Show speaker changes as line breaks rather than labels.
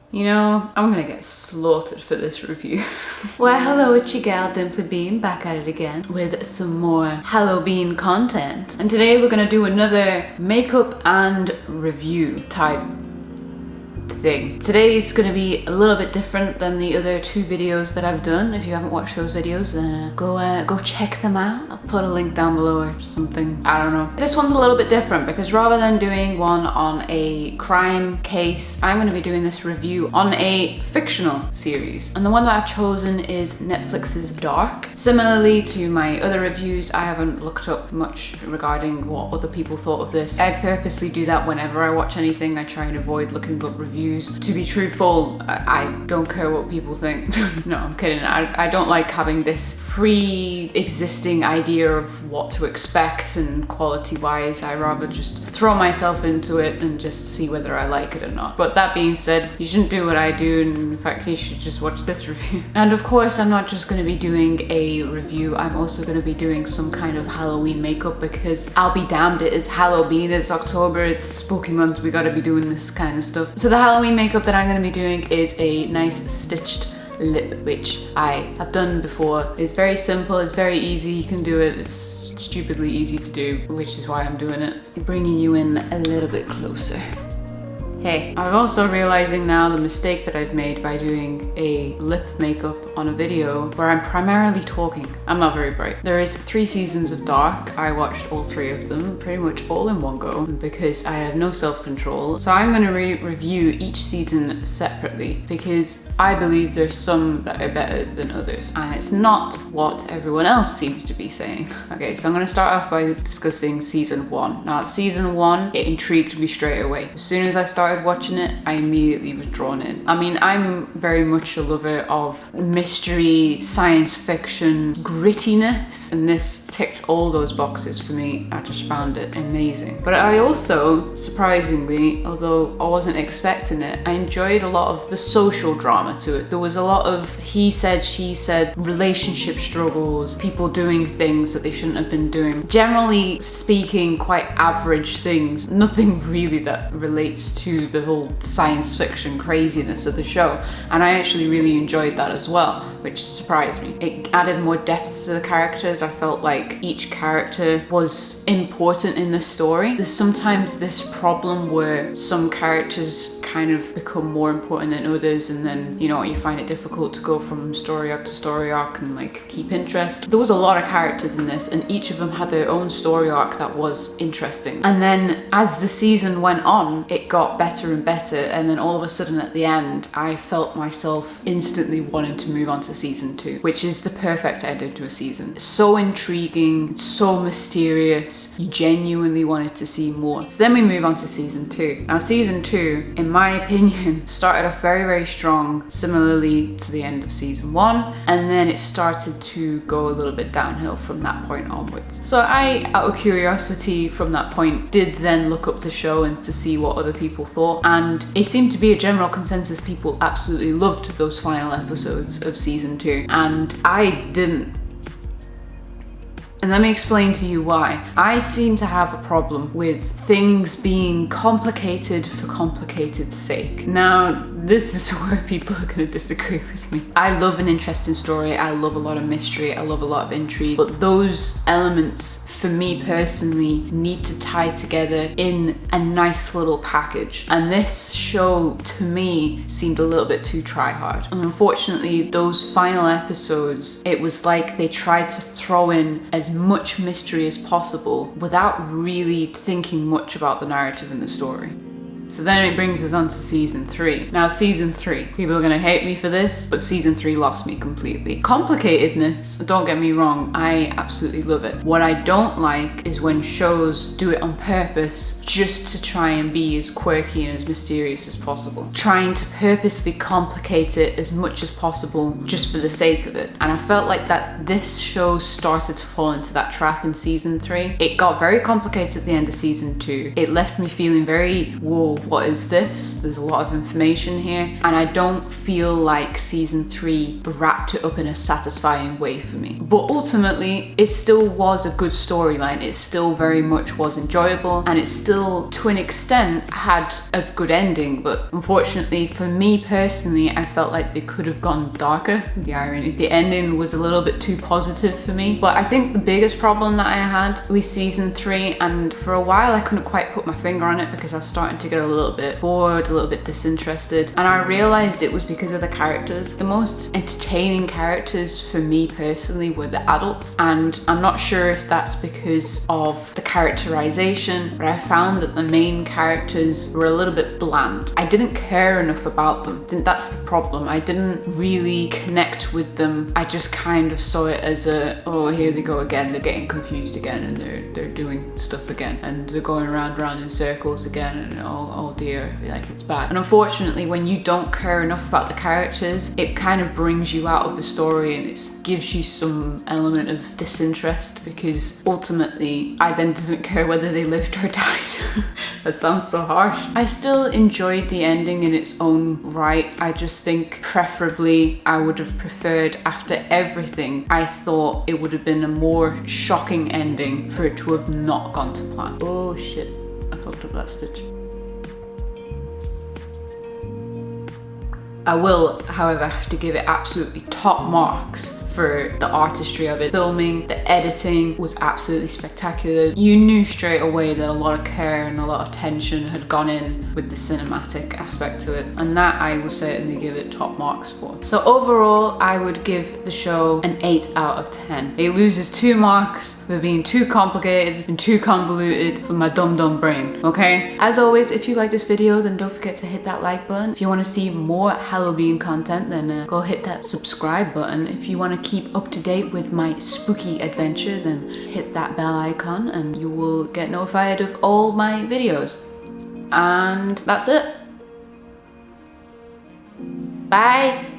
You know, I'm gonna get slaughtered for this review. Well, hello, it's your gal ZomBean back at it again with some more Hallobean content. And today we're gonna do another makeup and review type thing. Today's gonna be a little bit different than the other two videos that I've done. If you haven't watched those videos, then go check them out. I'll put a link down below or something. I don't know. This one's a little bit different because rather than doing one on a crime case, I'm gonna be doing this review on a fictional series. And the one that I've chosen is Netflix's Dark. Similarly to my other reviews, I haven't looked up much regarding what other people thought of this. I purposely do that whenever I watch anything. I try and avoid looking up reviews. To be truthful, I don't care what people think. No, I'm kidding. I don't like having this pre-existing idea of what to expect and quality-wise. I rather just throw myself into it and just see whether I like it or not. But that being said, you shouldn't do what I do, and in fact, you should just watch this review. And of course, I'm not just going to be doing a review. I'm also going to be doing some kind of Halloween makeup because I'll be damned, it is Halloween, it's October, it's spooky month, we gotta be doing this kind of stuff. So the Halloween makeup that I'm going to be doing is a nice stitched lip, which I have done before. It's very simple, it's very easy, you can do it, it's stupidly easy to do, which is why I'm doing it. Bringing you in a little bit closer. Hey, I'm also realizing now the mistake that I've made by doing a lip makeup on a video where I'm primarily talking. I'm not very bright. There is 3 seasons of Dark. I watched all 3 of them, pretty much all in one go, because I have no self-control. So I'm gonna review each season separately because I believe there's some that are better than others, and it's not what everyone else seems to be saying. Okay, so I'm gonna start off by discussing season 1. Now, season 1, it intrigued me straight away. As soon as I started watching it, I immediately was drawn in. I mean, I'm very much a lover of mystery, science fiction, grittiness, and this ticked all those boxes for me. I just found it amazing. But I also, surprisingly, although I wasn't expecting it, I enjoyed a lot of the social drama to it. There was a lot of he said, she said, relationship struggles, people doing things that they shouldn't have been doing. Generally speaking, quite average things. Nothing really that relates to the whole science fiction craziness of the show, and I actually really enjoyed that as well, which surprised me. It added more depth to the characters. I felt like each character was important in the story. There's sometimes this problem where some characters kind of become more important than others, and then, you know, you find it difficult to go from story arc to story arc and like keep interest. There was a lot of characters in this, and each of them had their own story arc that was interesting. And then as the season went on, it got better and better, and then all of a sudden at the end, I felt myself instantly wanting to move on to season 2, which is the perfect ending to a season. It's so intriguing, it's so mysterious, you genuinely wanted to see more. So then we move on to season 2. Now season 2, in my opinion, started off very, very strong, similarly to the end of season 1, and then it started to go a little bit downhill from that point onwards. So I, out of curiosity from that point, did then look up the show and to see what other people thought, and it seemed to be a general consensus. People absolutely loved those final episodes of season 2, and I didn't. And let me explain to you why. I seem to have a problem with things being complicated for complicated's sake. Now, this is where people are going to disagree with me. I love an interesting story, I love a lot of mystery, I love a lot of intrigue, but those elements for me personally need to tie together in a nice little package, and this show to me seemed a little bit too try hard. And unfortunately, those final episodes, it was like they tried to throw in as much mystery as possible without really thinking much about the narrative and the story. So then it brings us on to season 3. Now season 3, people are gonna hate me for this, but season 3 lost me completely. Complicatedness, don't get me wrong, I absolutely love it. What I don't like is when shows do it on purpose just to try and be as quirky and as mysterious as possible. Trying to purposely complicate it as much as possible just for the sake of it. And I felt like that this show started to fall into that trap in season 3. It got very complicated at the end of season 2. It left me feeling very, whoa, what is this? There's a lot of information here, and I don't feel like season 3 wrapped it up in a satisfying way for me. But ultimately, it still was a good storyline. It still very much was enjoyable, and it still, to an extent, had a good ending. But unfortunately, for me personally, I felt like they could have gone darker. The irony. The ending was a little bit too positive for me. But I think the biggest problem that I had with season 3, and for a while I couldn't quite put my finger on it because I was starting to get a little bit bored, a little bit disinterested, and I realized it was because of the characters. The most entertaining characters for me personally were the adults, and I'm not sure if that's because of the characterization, but I found that the main characters were a little bit bland. I didn't care enough about them. I think that's the problem. I didn't really connect with them. I just kind of saw it as a, oh, here they go again, they're getting confused again, and they're doing stuff again, and they're going round in circles again, and oh dear, like it's bad. And unfortunately, when you don't care enough about the characters, it kind of brings you out of the story, and it gives you some element of disinterest, because ultimately I then didn't care whether they lived or died. That sounds so harsh. I still enjoyed the ending in its own right. I just think preferably I would have preferred, after everything, I thought it would have been a more shocking ending for it to have not gone to plan. Oh shit, I fucked up that stitch. I will, however, have to give it absolutely top marks for the artistry of it. Filming, the editing was absolutely spectacular. You knew straight away that a lot of care and a lot of tension had gone in with the cinematic aspect to it, and that I will certainly give it top marks for. So overall, I would give the show an 8 out of 10. It loses 2 marks for being too complicated and too convoluted for my dumb brain, okay? As always, if you like this video, then don't forget to hit that like button. If you want to see more Hallobean content, then go hit that subscribe button. If you want to keep up to date with my spooky adventure, then hit that bell icon and you will get notified of all my videos. And that's it. Bye!